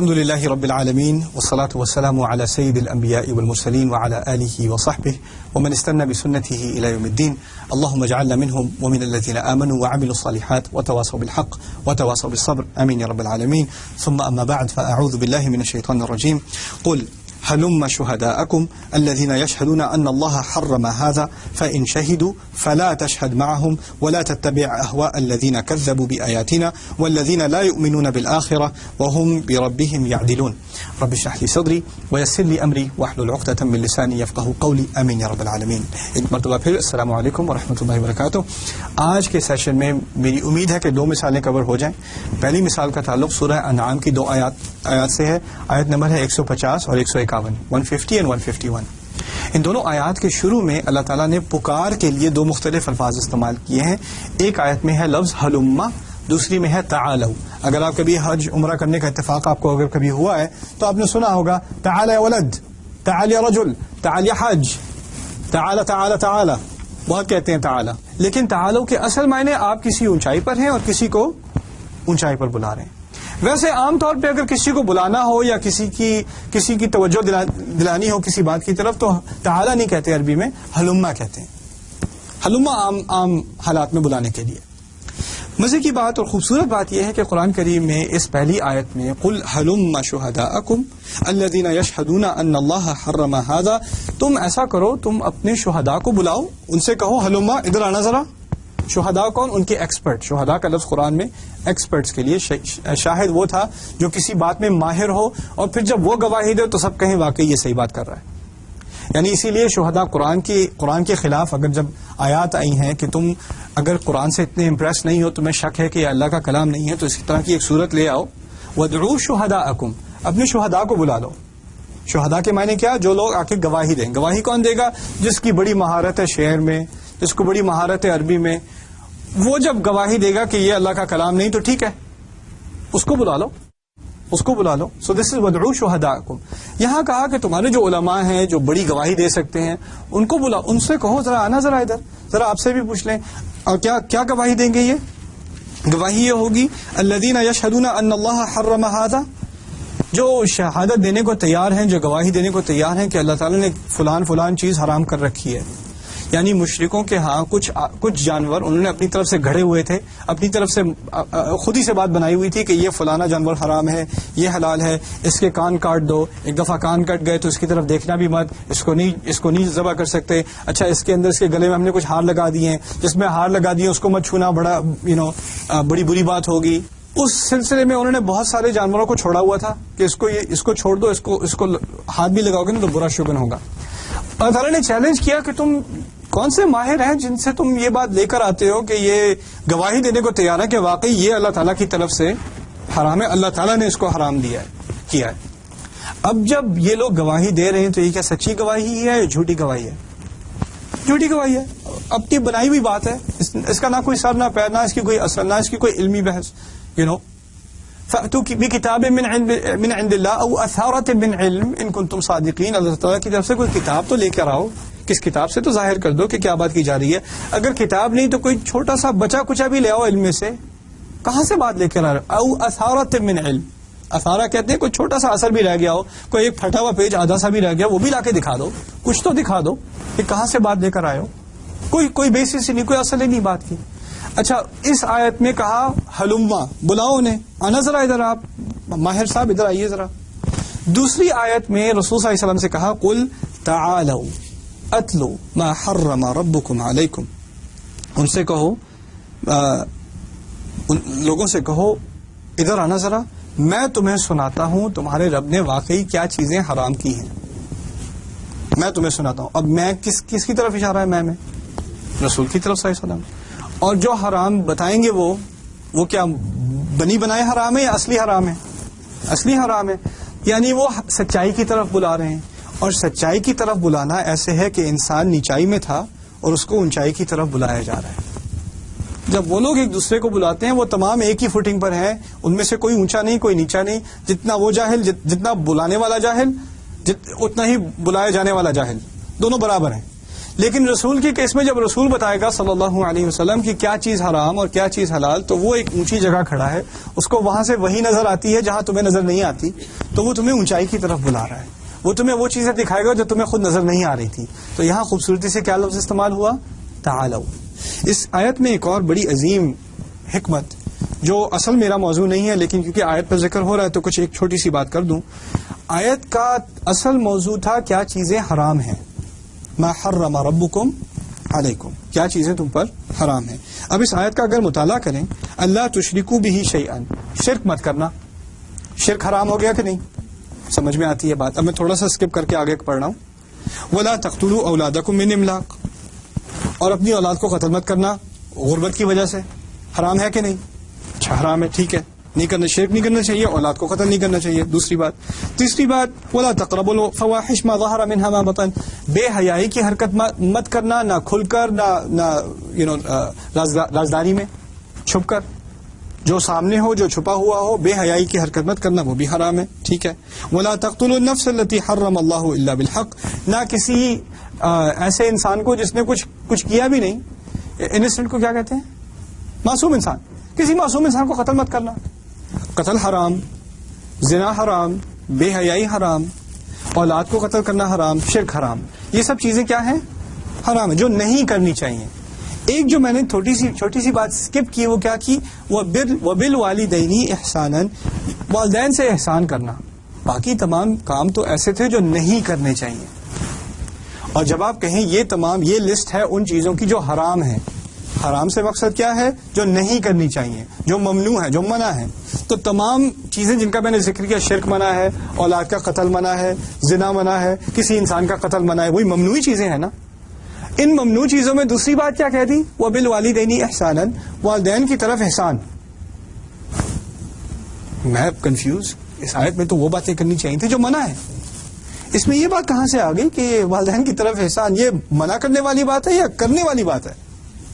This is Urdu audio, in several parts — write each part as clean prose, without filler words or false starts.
الحمد لله رب العالمين والصلاة والسلام على سيد الأنبياء والمرسلين وعلى آله وصحبه ومن استنى بسنته إلى يوم الدين. اللهم اجعلنا منهم ومن الذين آمنوا وعملوا الصالحات وتواصوا بالحق وتواصوا بالصبر آمين يا رب العالمين. ثم أما بعد فأعوذ بالله من الشيطان الرجيم. قل هلم شهداءكم الذين يشهدون أن الله حرم هذا فإن شهدوا فلا تشهد معهم ولا تتبع أهواء الذين كذبوا بآياتنا والذين لا يؤمنون بالآخرة وهم بربهم يعدلون. رب اشرح لي صدري ويسر لي أمري واحلل عقدة من لساني يفقهوا قولي آمين يا رب العالمین. ایک مرتبہ پھر السلام علیکم ورحمۃ اللہ وبرکاتہ. آج کے سیشن میں میری امید ہے کہ 2 مثالیں کور ہو جائیں. پہلی مثال کا تعلق سورہ انعام کی 2 آیات سے ہے. آیت نمبر ہے 150 اور 151، 150 and 151. ان دونوں آیات کے شروع میں اللہ تعالیٰ نے پکار کے لیے 2 مختلف الفاظ استعمال کیے ہیں. ایک آیت میں ہے لفظ ہلما، دوسری میں ہے تعالو. اگر آپ کبھی حج عمرہ کرنے کا اتفاق آپ کو اگر کبھی ہوا ہے تو آپ نے سنا ہوگا تعال یا ولد، تعال یا رجل، تعال یا حج، تعال تعال تعال، بہت کہتے ہیں تعال. لیکن تعالو کے اصل معنی آپ کسی اونچائی پر ہیں اور کسی کو اونچائی پر بلا رہے ہیں. ویسے عام طور پہ اگر کسی کو بلانا ہو یا کسی کی توجہ دلانی ہو کسی بات کی طرف تو تعالی نہیں کہتے، عربی میں ہلما کہتے ہیں. ہلما عام حالات میں بلانے کے لیے. مزے کی بات اور خوبصورت بات یہ ہے کہ قرآن کریم میں اس پہلی آیت میں قل ہلم شہداءکم الذین یشہدون ان اللہ حرم ھذا، تم ایسا کرو، تم اپنے شہداء کو بلاؤ، ان سے کہو ہلما ادھر آنا ذرا. شہداء کون؟ ان کے ایکسپرٹ. شہداء کا لفظ قرآن میں ایکسپرٹس کے لیے. شاہد وہ تھا جو کسی بات میں ماہر ہو اور پھر جب وہ گواہی دے تو سب کہیں واقعی یہ صحیح بات کر رہا ہے. یعنی اسی لیے شہداء قرآن کے خلاف اگر جب آیات آئی ہیں کہ تم اگر قرآن سے اتنے امپریس نہیں ہو، تمہیں شک ہے کہ یہ اللہ کا کلام نہیں ہے، تو اسی طرح کی ایک صورت لے آؤ. وَادْعُوا شُهَدَاءَكُمْ، اپنے شہداء کو بلا لو. شہداء کے معنی کیا؟ جو لوگ آ کے گواہی دیں. گواہی کون دے گا؟ جس کی بڑی مہارت ہے شعر میں، جس کو بڑی مہارت ہے عربی میں. وہ جب گواہی دے گا کہ یہ اللہ کا کلام نہیں تو ٹھیک ہے، اس کو بلا لو، اس کو بلا لو. سو دس از وَادْعُوا شُهَدَاءَكُمْ. یہاں کہا کہ تمہارے جو علماء ہیں جو بڑی گواہی دے سکتے ہیں ان کو بلا، ان سے کہو ذرا آنا ذرا ادھر، ذرا آپ سے بھی پوچھ لیں. اور کیا گواہی دیں گے؟ یہ گواہی یہ ہوگی الذین یشہدون ان اللہ حرم ھذا، جو شہادت دینے کو تیار ہیں، جو گواہی دینے کو تیار ہیں کہ اللہ تعالیٰ نے فلان چیز حرام کر رکھی ہے. یعنی مشرکوں کے ہاں کچھ جانور انہوں نے اپنی طرف سے گھڑے ہوئے تھے، اپنی طرف سے خود ہی سے بات بنائی ہوئی تھی کہ یہ فلانا جانور حرام ہے، یہ حلال ہے، اس کے کان کاٹ دو. ایک دفعہ کان کٹ گئے تو اس کی طرف دیکھنا بھی مت، اس کو نہیں ذبح کر سکتے. اچھا اس کے اندر اس کے گلے میں ہم نے کچھ ہار لگا دیے ہیں، جس میں ہار لگا دیے اس کو مت چھونا، بڑا بڑی بری بات ہوگی. اس سلسلے میں انہوں نے بہت سارے جانوروں کو چھوڑا ہوا تھا کہ اس کو چھوڑ دو، اس کو ہاتھ بھی لگاؤ گے نا تو برا شگن ہوگا. اللہ تعالیٰ نے چیلنج کیا کہ تم کون سے ماہر ہیں جن سے تم یہ بات لے کر آتے ہو کہ یہ گواہی دینے کو تیار ہے کہ واقعی یہ اللہ تعالیٰ کی طرف سے حرام ہے، اللہ تعالیٰ نے اس کو حرام کیا ہے. اب جب یہ لوگ گواہی دے رہے ہیں تو یہ کیا سچی گواہی ہے یا جھوٹی گواہی ہے؟ جھوٹی گواہی ہے، اپنی بنائی ہوئی بات ہے. اس کا نہ کوئی سر نہ پیر، نہ اس کی کوئی اصل، نہ اس کی کوئی علمی بحث. فَأْتُوا بِكِتَابٍ مِّنْ عِندِ اللَّهِ أَوْ أَثَارَةٍ مِّنْ عِلْمٍ إِن كُنتُمْ صَادِقِينَ. اللہ تعالیٰ کی طرف سے کوئی کتاب تو لے کر آؤ، کس کتاب سے تو ظاہر کر دو کہ کیا بات کی جا رہی ہے. اگر کتاب نہیں تو کوئی چھوٹا سا بچا کچا بھی لے آؤ علم میں سے. کہاں سے بات لے کر آ رہے ہو؟ او اثارۃ من علم، اثارہ کہتے ہیں کوئی چھوٹا سا اثر بھی رہ گیا ہو، کوئی ایک پھٹا ہوا پیج آدھا سا بھی رہ گیا، وہ بھی لا کے دکھا دو، کچھ تو دکھا دو کہ کہاں سے بات لے کر آئے ہو. کوئی بیسس ہی نہیں، کوئی اصل ہی نہیں بات کی. اچھا اس آیت میں کہا ہلما، بلاؤ انہیں، آنا ذرا ادھر، آپ ماہر صاحب ادھر آئیے ذرا. دوسری آیت میں رسول صلی اللہ علیہ وسلم سے کہا قل تعالوا اتلو ما حرم ربکم علیکم. ان سے کہو، ان لوگوں سے کہو ادھر آنا ذرا، میں تمہیں سناتا ہوں تمہارے رب نے واقعی کیا چیزیں حرام کی ہیں، میں تمہیں سناتا ہوں. اب میں کس کی طرف اشارہ ہے؟ میں رسول کی طرف صلی اللہ علیہ وسلم. اور جو حرام بتائیں گے وہ کیا بنی بنائے حرام ہے یا اصلی حرام ہے؟ اصلی حرام ہے. یعنی وہ سچائی کی طرف بلا رہے ہیں، اور سچائی کی طرف بلانا ایسے ہے کہ انسان نیچائی میں تھا اور اس کو اونچائی کی طرف بلایا جا رہا ہے. جب وہ لوگ ایک دوسرے کو بلاتے ہیں وہ تمام ایک ہی فوٹنگ پر ہیں، ان میں سے کوئی اونچا نہیں کوئی نیچا نہیں. جتنا وہ جاہل، جتنا بلانے والا جاہل، اتنا ہی بلائے جانے والا جاہل، دونوں برابر ہیں. لیکن رسول کی کیس میں جب رسول بتائے گا صلی اللہ علیہ وسلم کہ کیا چیز حرام اور کیا چیز حلال، تو وہ ایک اونچی جگہ کھڑا ہے، اس کو وہاں سے وہی نظر آتی ہے جہاں تمہیں نظر نہیں آتی، تو وہ تمہیں اونچائی کی طرف بلا رہا ہے، وہ تمہیں وہ چیزیں دکھائے گا جو تمہیں خود نظر نہیں آ رہی تھی. تو یہاں خوبصورتی سے کیا لفظ استعمال ہوا؟ تعالو. اس آیت میں ایک اور بڑی عظیم حکمت جو اصل میرا موضوع نہیں ہے، لیکن کیونکہ آیت پر ذکر ہو رہا ہے تو کچھ ایک چھوٹی سی بات کر دوں. آیت کا اصل موضوع تھا کیا چیزیں حرام ہیں، ما حرم ربکم علیکم، کیا چیزیں تم پر حرام ہیں. اب اس آیت کا اگر مطالعہ کریں، اللہ تشرکوا بہ شیئا، شرک مت کرنا. شرک حرام ہو گیا کہ نہیں؟ سمجھ میں آتی ہے بات. اب میں تھوڑا سا اسکپ کر کے آگے پڑھ رہا ہوں. ولا تقتلوا اولادکم من املاق، اور اپنی اولاد کو قتل مت کرنا غربت کی وجہ سے. حرام ہے کہ نہیں؟ اچھا حرام ہے، ٹھیک ہے، نہیں کرنا، شرک نہیں کرنا چاہیے، اولاد کو قتل نہیں کرنا چاہیے. دوسری بات. تیسری بات ولا تقربوا الفواحش ما ظهر منها ما بطن، بے حیائی کی حرکت مت کرنا، نہ کھل کر نہ رازداری میں چھپ کر، جو سامنے ہو جو چھپا ہوا ہو، بے حیائی کی حرکت مت کرنا، وہ بھی حرام ہے، ٹھیک ہے. ولا تقتلوا النفس التي حرم الله الا بالحق، نہ کسی ایسے انسان کو جس نے کچھ کیا بھی نہیں. انسنٹ کو کیا کہتے ہیں؟ معصوم انسان. کسی معصوم انسان کو قتل مت کرنا. قتل حرام، زنا حرام، بے حیائی حرام، اولاد کو قتل کرنا حرام، شرک حرام. یہ سب چیزیں کیا ہیں؟ حرام ہے، جو نہیں کرنی چاہیے. ایک جو میں نے چھوٹی سی بات سکپ کی، وہ کیا کی؟ وبالوالدین احسانا، والدین سے احسان کرنا. باقی تمام کام تو ایسے تھے جو نہیں کرنے چاہیے. اور جب آپ کہیں یہ لسٹ ہے ان چیزوں کی جو حرام ہیں، حرام سے مقصد کیا ہے؟ جو نہیں کرنی چاہیے، جو ممنوع ہے، جو منع ہے. تو تمام چیزیں جن کا میں نے ذکر کیا، شرک منع ہے، اولاد کا قتل منع ہے، زنا منع ہے، کسی انسان کا قتل منع ہے، وہی ممنوعی چیزیں ہیں نا. ان ممنوع چیزوں میں دوسری بات کیا کہہ دی؟ وبالوالدین احسانا، والدین کی طرف احسان. میں کنفیوز، اس آیت میں تو وہ باتیں کرنی چاہیے تھی جو منع ہے. اس میں یہ بات کہاں سے آ گئی کہ والدین کی طرف احسان؟ یہ منع کرنے والی بات ہے یا کرنے والی بات ہے؟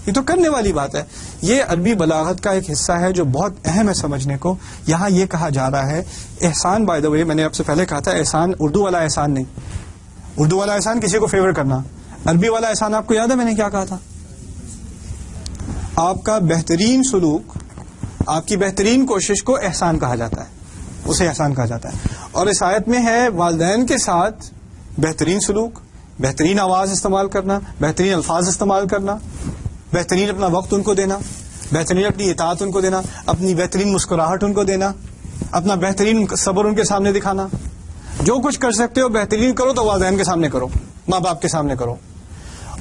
یہ تو کرنے والی بات ہے. یہ عربی بلاغت کا ایک حصہ ہے جو بہت اہم ہے سمجھنے کو. یہاں یہ کہا جا رہا ہے احسان، بائی دا وے میں نے آپ سے پہلے کہا تھا احسان اردو والا احسان نہیں. اردو والا احسان کسی کو فیور کرنا. عربی والا احسان آپ کو یاد ہے میں نے کیا کہا تھا؟ آپ کا بہترین سلوک، آپ کی بہترین کوشش کو احسان کہا جاتا ہے، اسے احسان کہا جاتا ہے. اور اس آیت میں ہے والدین کے ساتھ بہترین سلوک، بہترین آواز استعمال کرنا، بہترین الفاظ استعمال کرنا، بہترین اپنا وقت ان کو دینا، بہترین اپنی اطاعت ان کو دینا، اپنی بہترین مسکراہٹ ان کو دینا، اپنا بہترین صبر ان کے سامنے دکھانا. جو کچھ کر سکتے ہو بہترین کرو، تو والدین کے سامنے کرو، ماں باپ کے سامنے کرو.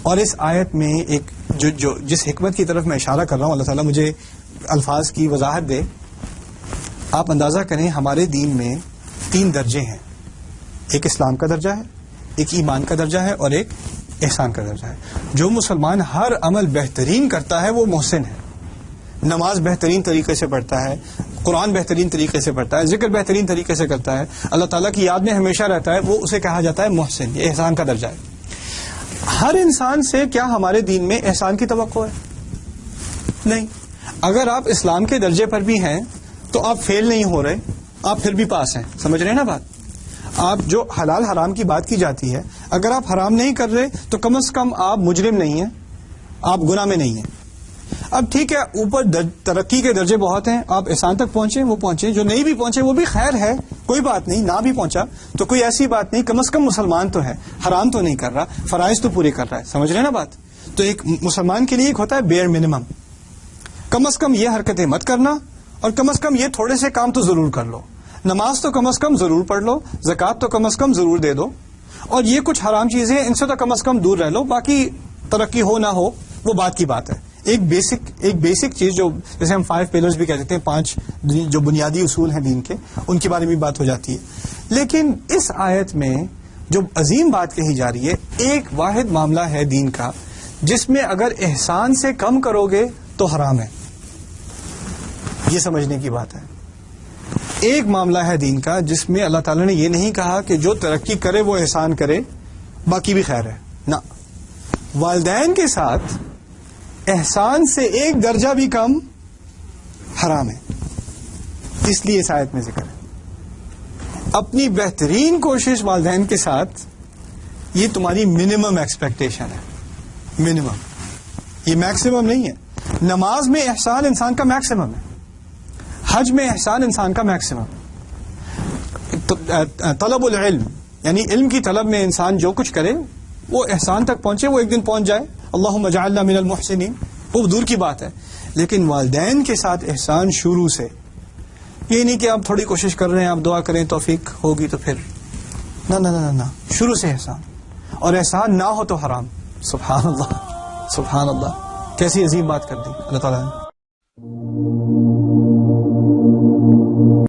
اور اس آیت میں ایک جس حکمت کی طرف میں اشارہ کر رہا ہوں، اللہ تعالیٰ مجھے الفاظ کی وضاحت دے. آپ اندازہ کریں ہمارے دین میں 3 درجے ہیں. ایک اسلام کا درجہ ہے، ایک ایمان کا درجہ ہے، اور ایک احسان کا درجہ ہے. جو مسلمان ہر عمل بہترین کرتا ہے وہ محسن ہے. نماز بہترین طریقے سے پڑھتا ہے، قرآن بہترین طریقے سے پڑھتا ہے، ذکر بہترین طریقے سے کرتا ہے، اللہ تعالیٰ کی یاد میں ہمیشہ رہتا ہے، وہ اسے کہا جاتا ہے محسن. یہ احسان کا درجہ ہے. ہر انسان سے کیا ہمارے دین میں احسان کی توقع ہے؟ نہیں. اگر آپ اسلام کے درجے پر بھی ہیں تو آپ فیل نہیں ہو رہے، آپ پھر بھی پاس ہیں. سمجھ رہے ہیں نا بات؟ آپ جو حلال حرام کی بات کی جاتی ہے، اگر آپ حرام نہیں کر رہے تو کم از کم آپ مجرم نہیں ہیں، آپ گناہ میں نہیں ہیں. اب ٹھیک ہے، اوپر ترقی کے درجے بہت ہیں، آپ احسان تک پہنچے وہ پہنچے، جو نہیں بھی پہنچے وہ بھی خیر ہے، کوئی بات نہیں. نہ بھی پہنچا تو کوئی ایسی بات نہیں، کم از کم مسلمان تو ہے، حرام تو نہیں کر رہا، فرائض تو پورے کر رہا ہے. سمجھ رہے ہیں نا بات؟ تو ایک مسلمان کے لیے ایک ہوتا ہے بیئر منیمم، کم از کم یہ حرکتیں مت کرنا، اور کم از کم یہ تھوڑے سے کام تو ضرور کر لو. نماز تو کم از کم ضرور پڑھ لو، زکوٰۃ تو کم از کم ضرور دے دو، اور یہ کچھ حرام چیزیں ان سے تو کم از کم دور رہ لو. باقی ترقی ہو نہ ہو وہ بات کی بات ہے. ایک بیسک چیز جو جیسے ہم 5 پلرز بھی کہہ سکتے ہیں، 5 جو بنیادی اصول ہیں دین کے، ان کے بارے میں بات ہو جاتی ہے. لیکن اس آیت میں جو عظیم بات کہی جا رہی ہے، ایک واحد معاملہ ہے دین کا جس میں اگر احسان سے کم کرو گے تو حرام ہے. یہ سمجھنے کی بات ہے. ایک معاملہ ہے دین کا جس میں اللہ تعالیٰ نے یہ نہیں کہا کہ جو ترقی کرے وہ احسان کرے، باقی بھی خیر ہے. نہ، والدین کے ساتھ احسان سے ایک درجہ بھی کم حرام ہے. اس لیے اس آیت میں ذکر ہے. اپنی بہترین کوشش والدین کے ساتھ، یہ تمہاری منیمم ایکسپیکٹیشن ہے. منیمم، یہ میکسیمم نہیں ہے. نماز میں احسان انسان کا میکسیمم ہے، حج میں احسان انسان کا میکسیمم. طلب العلم یعنی علم کی طلب میں انسان جو کچھ کرے وہ احسان تک پہنچے، وہ ایک دن پہنچ جائے. اللہم اجعلنا من المحسنین، وہ دور کی بات ہے. لیکن والدین کے ساتھ احسان شروع سے، یہ نہیں کہ آپ تھوڑی کوشش کر رہے ہیں، آپ دعا کریں توفیق ہوگی تو پھر نہ، شروع سے احسان. اور احسان نہ ہو تو حرام. سبحان اللہ، سبحان اللہ، کیسی عظیم بات کر دی اللہ تعالیٰ نے.